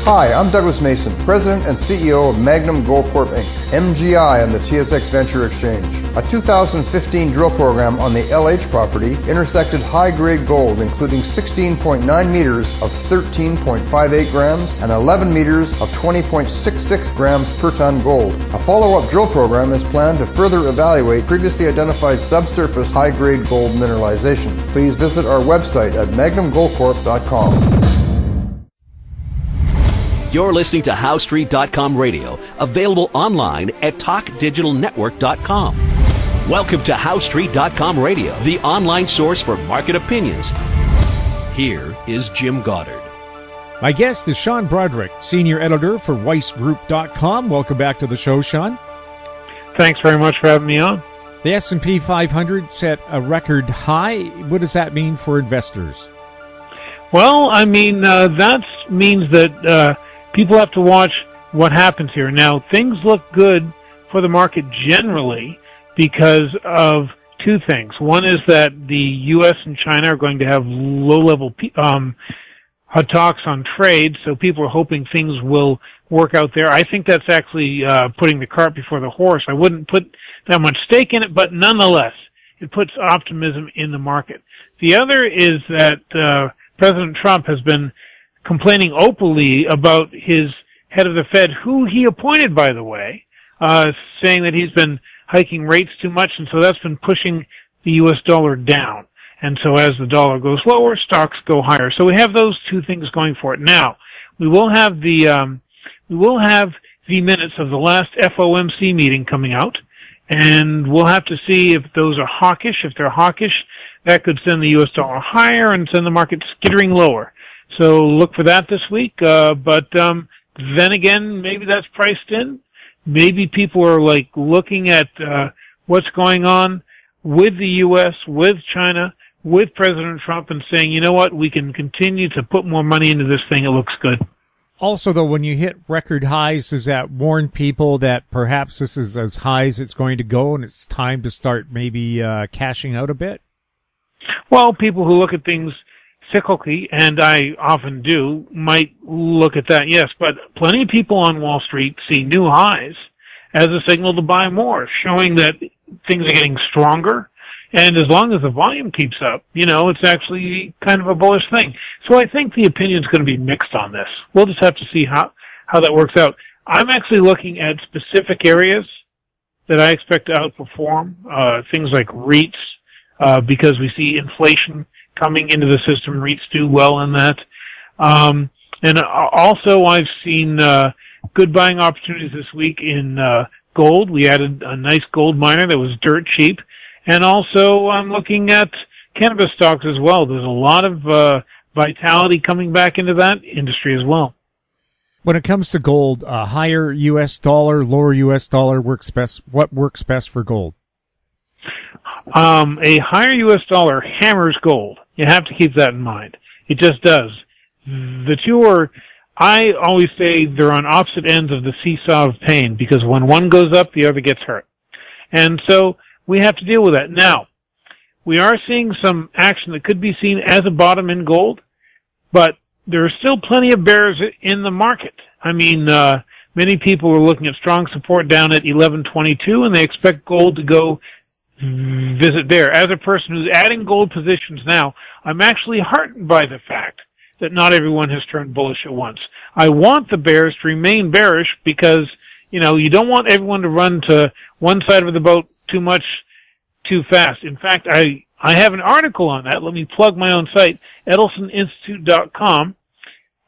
Hi, I'm Douglas Mason, President and CEO of Magnum Gold Corp. Inc., MGI on the TSX Venture Exchange. A 2015 drill program on the LH property intersected high-grade gold, including 16.9 meters of 13.58 grams and 11 meters of 20.66 grams per ton gold. A follow-up drill program is planned to further evaluate previously identified subsurface high-grade gold mineralization. Please visit our website at magnumgoldcorp.com. You're listening to HowStreet.com radio, available online at TalkDigitalNetwork.com. Welcome to HowStreet.com radio, the online source for market opinions. Here is Jim Goddard. My guest is Sean Brodrick, Senior Editor for WeissGroup.com. Welcome back to the show, Sean. Thanks very much for having me on. The S&P 500 set a record high. What does that mean for investors? Well, I mean, that means that people have to watch what happens here. Now, things look good for the market generally because of two things. One is that the U.S. and China are going to have low-level talks on trade, so people are hoping things will work out there. I think that's actually putting the cart before the horse. I wouldn't put that much stake in it, but nonetheless, it puts optimism in the market. The other is that President Trump has been complaining openly about his head of the Fed, who he appointed, by the way, saying that he's been hiking rates too much, and so that's been pushing the U.S. dollar down. And so as the dollar goes lower, stocks go higher. So we have those two things going for it. Now, we will have the minutes of the last FOMC meeting coming out, and we'll have to see if those are hawkish. If they're hawkish, that could send the U.S. dollar higher and send the market skittering lower. So look for that this week. But then again, maybe that's priced in. Maybe people are like looking at what's going on with the U.S., with China, with President Trump, and saying, you know what, we can continue to put more money into this thing. It looks good. Also, though, when you hit record highs, does that warn people that perhaps this is as high as it's going to go and it's time to start maybe cashing out a bit? Well, people who look at things cyclically, and I often do, might look at that, yes. But plenty of people on Wall Street see new highs as a signal to buy more, showing that things are getting stronger. And as long as the volume keeps up, you know, it's actually kind of a bullish thing. So I think the opinion's going to be mixed on this. We'll just have to see how that works out. I'm actually looking at specific areas that I expect to outperform, things like REITs, because we see inflation coming into the system. REITs do well in that. And also I've seen good buying opportunities this week in gold. We added a nice gold miner that was dirt cheap. And also I'm looking at cannabis stocks as well. There's a lot of vitality coming back into that industry as well. When it comes to gold, a higher U.S. dollar, lower U.S. dollar works best. What works best for gold? A higher U.S. dollar hammers gold. You have to keep that in mind. It just does. The two are, I always say they're on opposite ends of the seesaw of pain, because when one goes up, the other gets hurt. And so we have to deal with that. Now, we are seeing some action that could be seen as a bottom in gold, but there are still plenty of bears in the market. I mean, many people are looking at strong support down at 1122, and they expect gold to go visit there. As a person who's adding gold positions now, I'm actually heartened by the fact that not everyone has turned bullish at once. I want the bears to remain bearish because, you know, you don't want everyone to run to one side of the boat too much too fast. In fact, I have an article on that. Let me plug my own site, Edelsoninstitute.com.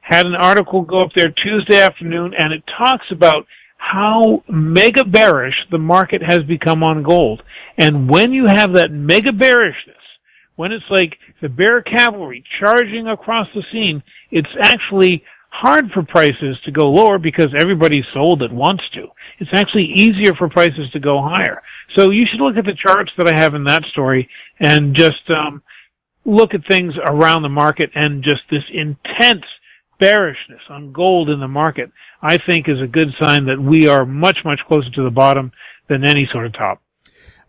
Had an article go up there Tuesday afternoon, and it talks about how mega bearish the market has become on gold. And when you have that mega bearishness, when it's like the bear cavalry charging across the scene, it's actually hard for prices to go lower because everybody's sold that wants to. It's actually easier for prices to go higher. So you should look at the charts that I have in that story and just look at things around the market, and just this intense bearishness on gold in the market, I think, is a good sign that we are much, much closer to the bottom than any sort of top.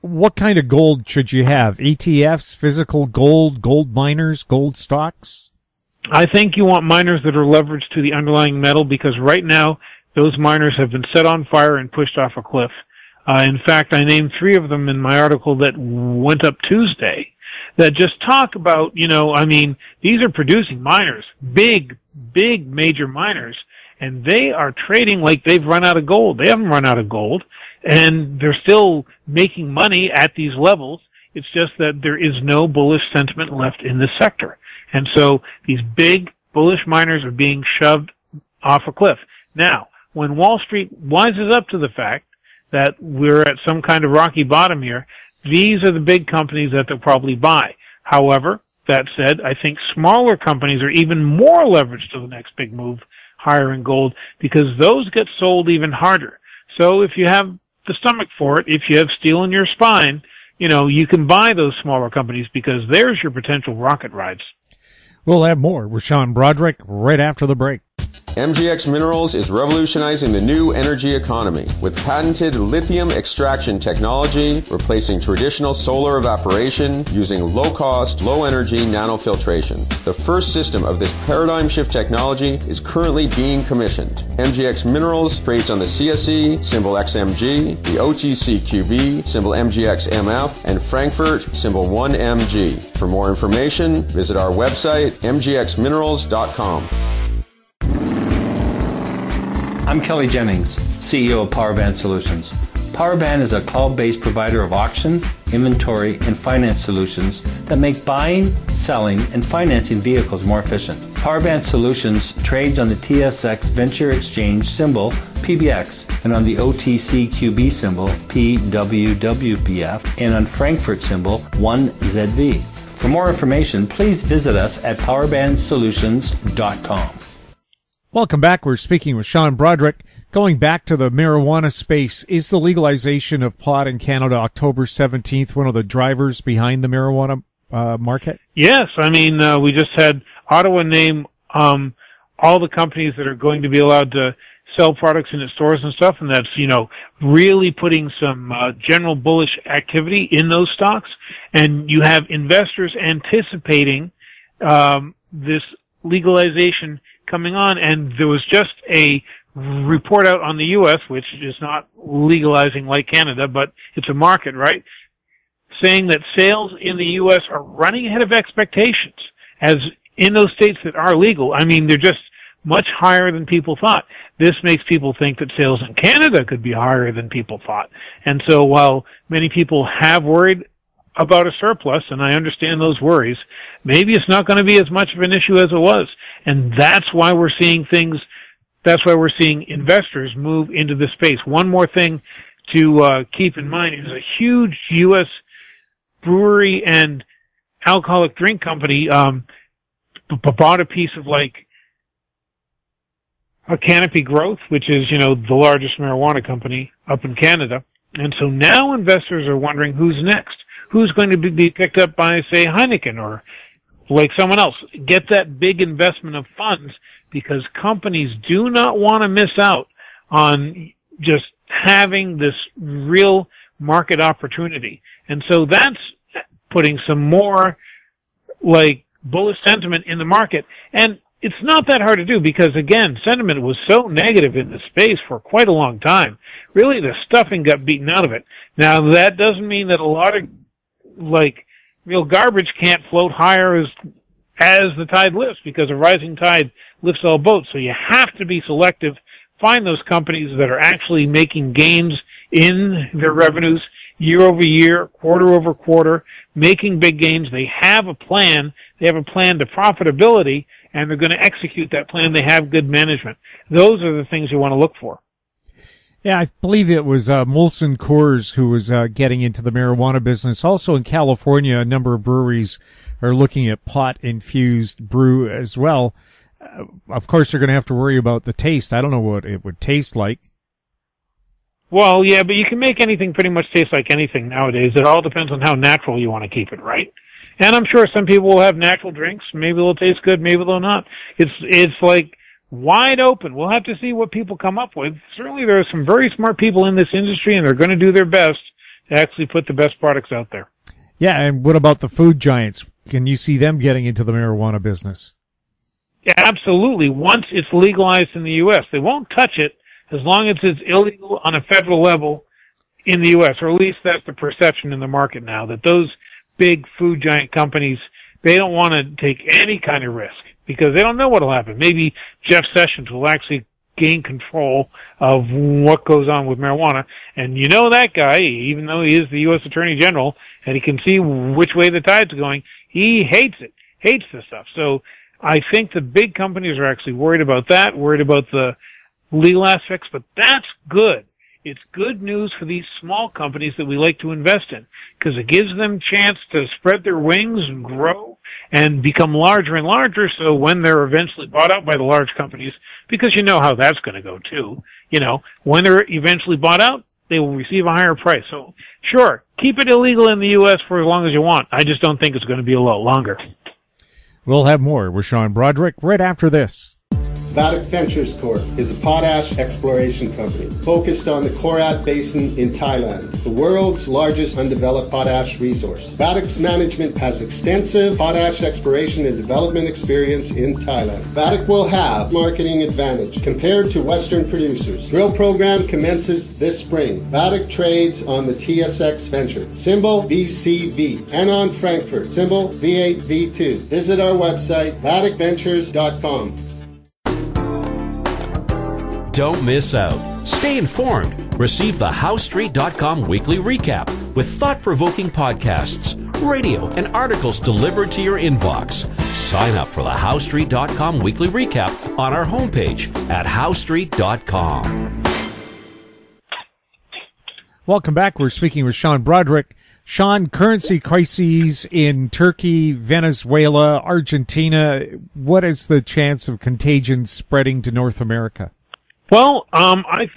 What kind of gold should you have? ETFs, physical gold, gold miners, gold stocks? I think you want miners that are leveraged to the underlying metal, because right now those miners have been set on fire and pushed off a cliff. In fact, I named 3 of them in my article that went up Tuesday that just talk about, these are producing miners, big major miners, and they are trading like they've run out of gold. They haven't run out of gold, and they're still making money at these levels. It's just that there is no bullish sentiment left in this sector. And so these big bullish miners are being shoved off a cliff. Now, when Wall Street wises up to the fact that we're at some kind of rocky bottom here, these are the big companies that they'll probably buy. However, that said, I think smaller companies are even more leveraged to the next big move higher in gold, because those get sold even harder. So if you have the stomach for it, if you have steel in your spine, you can buy those smaller companies, because there's your potential rocket rides. We'll have more with Sean Brodrick right after the break. MGX Minerals is revolutionizing the new energy economy with patented lithium extraction technology, replacing traditional solar evaporation using low-cost, low-energy nanofiltration. The first system of this paradigm shift technology is currently being commissioned. MGX Minerals trades on the CSE, symbol XMG, the OTCQB, symbol MGXMF, and Frankfurt, symbol 1MG. For more information, visit our website, mgxminerals.com. I'm Kelly Jennings, CEO of Powerband Solutions. Powerband is a cloud-based provider of auction, inventory, and finance solutions that make buying, selling, and financing vehicles more efficient. Powerband Solutions trades on the TSX Venture Exchange symbol PBX and on the OTCQB symbol PWWBF and on Frankfurt symbol 1ZV. For more information, please visit us at powerbandsolutions.com. Welcome back. We're speaking with Sean Brodrick. Going back to the marijuana space, is the legalization of pot in Canada October 17th one of the drivers behind the marijuana market? Yes. We just had Ottawa name all the companies that are going to be allowed to sell products in its stores and stuff, and that's, really putting some general bullish activity in those stocks. And you have investors anticipating this legalization coming on, and there was just a report out on the U.S., which is not legalizing like Canada, but it's a market, right? Saying that sales in the U.S. are running ahead of expectations, as in those states that are legal. They're just much higher than people thought. This makes people think that sales in Canada could be higher than people thought. And so while many people have worried about a surplus, and I understand those worries, maybe it's not going to be as much of an issue as it was. And that's why we're seeing investors move into this space. One more thing to keep in mind is a huge U.S. brewery and alcoholic drink company bought a piece of a Canopy Growth, which is, the largest marijuana company up in Canada. And so now investors are wondering who's next. Who's going to be picked up by, say, Heineken or someone else? Get that big investment of funds, because companies do not want to miss out on just having this real market opportunity. And so that's putting some more bullish sentiment in the market. And it's not that hard to do, because again, sentiment was so negative in the space for quite a long time. Really, the stuffing got beaten out of it. Now, that doesn't mean that a lot of real garbage can't float higher as the tide lifts, because a rising tide lifts all boats. So you have to be selective. Find those companies that are actually making gains in their revenues year over year, quarter over quarter, making big gains. They have a plan. They have a plan to profitability, and they're going to execute that plan. They have good management. Those are the things you want to look for. Yeah, I believe it was Molson Coors who was getting into the marijuana business. Also in California, a number of breweries are looking at pot-infused brew as well. Of course, they're going to have to worry about the taste. I don't know what it would taste like. Well, yeah, but you can make anything pretty much taste like anything nowadays. It all depends on how natural you want to keep it, right? And I'm sure some people will have natural drinks. Maybe they'll taste good, maybe they'll not. It's wide open. We'll have to see what people come up with. Certainly there are some very smart people in this industry, and they're going to do their best to actually put the best products out there. Yeah, and what about the food giants? Can you see them getting into the marijuana business? Absolutely. Once it's legalized in the U.S., they won't touch it as long as it's illegal on a federal level in the U.S., or at least that's the perception in the market now, that those big food giant companies, they don't want to take any kind of risk because they don't know what will happen. Maybe Jeff Sessions will actually gain control of what goes on with marijuana. And you know that guy, even though he is the U.S. Attorney General, and he can see which way the tide's going, he hates it, hates this stuff. So I think the big companies are actually worried about that, worried about the legal aspects, but that's good. It's good news for these small companies that we like to invest in because it gives them a chance to spread their wings and grow and become larger and larger. So when they're eventually bought out by the large companies, because you know how that's going to go too, when they're eventually bought out, they will receive a higher price. So sure, keep it illegal in the U.S. for as long as you want. I just don't think it's going to be a lot longer. We'll have more with Sean Brodrick right after this. Vadic Ventures Corp. is a potash exploration company focused on the Korat Basin in Thailand, the world's largest undeveloped potash resource. Vadic's management has extensive potash exploration and development experience in Thailand. Vadic will have marketing advantage compared to Western producers. Drill program commences this spring. Vadic trades on the TSX Venture, symbol VCV, and on Frankfurt, symbol V8V2. Visit our website, vadicventures.com. Don't miss out. Stay informed. Receive the HowStreet.com weekly recap with thought-provoking podcasts, radio, and articles delivered to your inbox. Sign up for the HowStreet.com weekly recap on our homepage at HowStreet.com. Welcome back. We're speaking with Sean Brodrick. Sean, currency crises in Turkey, Venezuela, Argentina. What is the chance of contagion spreading to North America? Well, I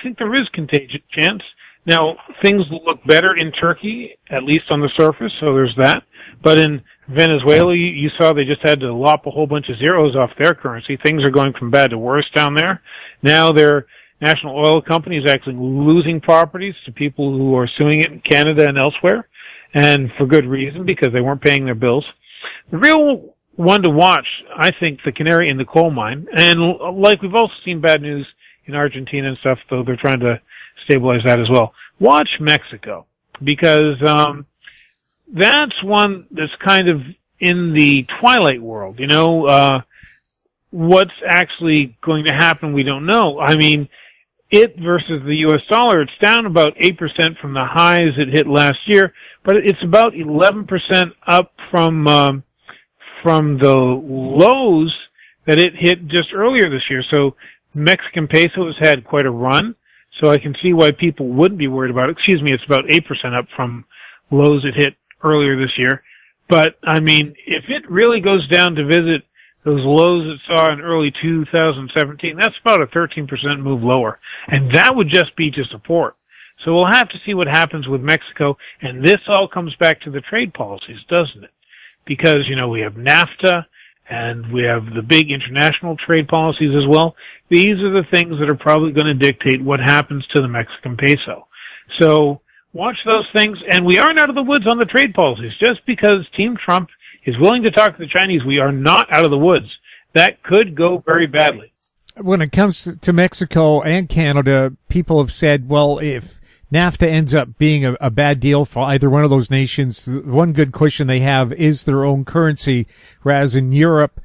think there is contagion chance. Now, things look better in Turkey, at least on the surface, so there's that. But in Venezuela, you saw they just had to lop a whole bunch of zeros off their currency. Things are going from bad to worse down there. Now their national oil company is actually losing properties to people who are suing it in Canada and elsewhere, and for good reason, because they weren't paying their bills. The real one to watch, I think, the canary in the coal mine. And like we've also seen bad news in Argentina and stuff, though they're trying to stabilize that as well. Watch Mexico, because that's one that's kind of in the twilight world. What's actually going to happen, we don't know. I mean, it versus the U.S. dollar, it's down about 8% from the highs it hit last year, but it's about 11% up from the lows that it hit just earlier this year. So Mexican peso has had quite a run, so I can see why people wouldn't be worried about it. Excuse me, it's about 8% up from lows it hit earlier this year. But, I mean, if it really goes down to visit those lows it saw in early 2017, that's about a 13% move lower. And that would just be to support. So we'll have to see what happens with Mexico. And this all comes back to the trade policies, doesn't it? Because, we have NAFTA and we have the big international trade policies as well. These are the things that are probably going to dictate what happens to the Mexican peso. So watch those things. And we aren't out of the woods on the trade policies. Just because Team Trump is willing to talk to the Chinese, we are not out of the woods. That could go very badly. When it comes to Mexico and Canada, people have said, well, if NAFTA ends up being a bad deal for either one of those nations, one good cushion they have is their own currency, whereas in Europe,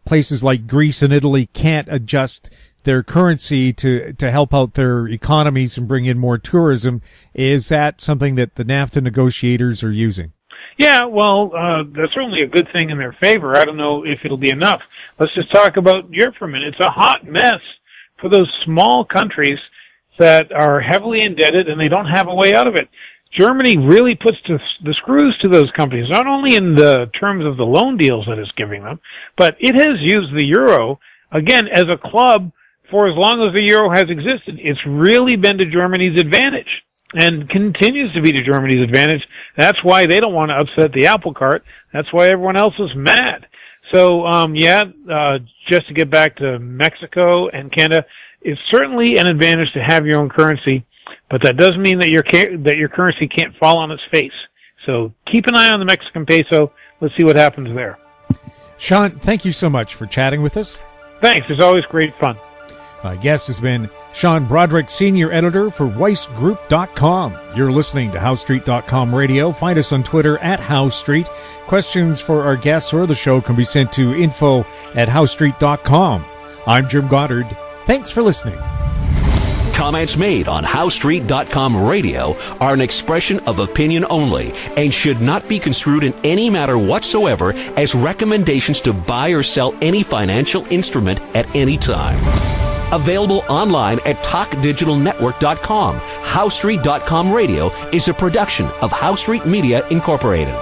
places like Greece and Italy can't adjust their currency to help out their economies and bring in more tourism. Is that something that the NAFTA negotiators are using? Yeah, well, that's certainly a good thing in their favor. I don't know if it'll be enough. Let's just talk about Europe for a minute. It's a hot mess for those small countries that are heavily indebted and they don't have a way out of it. Germany really puts the screws to those companies, not only in the terms of the loan deals that it's giving them, but it has used the euro, again, as a club for as long as the euro has existed. It's really been to Germany's advantage and continues to be to Germany's advantage. That's why they don't want to upset the apple cart. That's why everyone else is mad. So, just to get back to Mexico and Canada, it's certainly an advantage to have your own currency, but that doesn't mean that your currency can't fall on its face. So keep an eye on the Mexican peso. Let's see what happens there. Sean, thank you so much for chatting with us. Thanks. It's always great fun. My guest has been Sean Brodrick, Senior Editor for WeissGroup.com. You're listening to HowStreet.com Radio. Find us on Twitter at HowStreet. Questions for our guests or the show can be sent to info@HowStreet.com. I'm Jim Goddard. Thanks for listening. Comments made on HowStreet.com Radio are an expression of opinion only and should not be construed in any matter whatsoever as recommendations to buy or sell any financial instrument at any time. Available online at TalkDigitalNetwork.com. HowStreet.com Radio is a production of HowStreet Media Incorporated.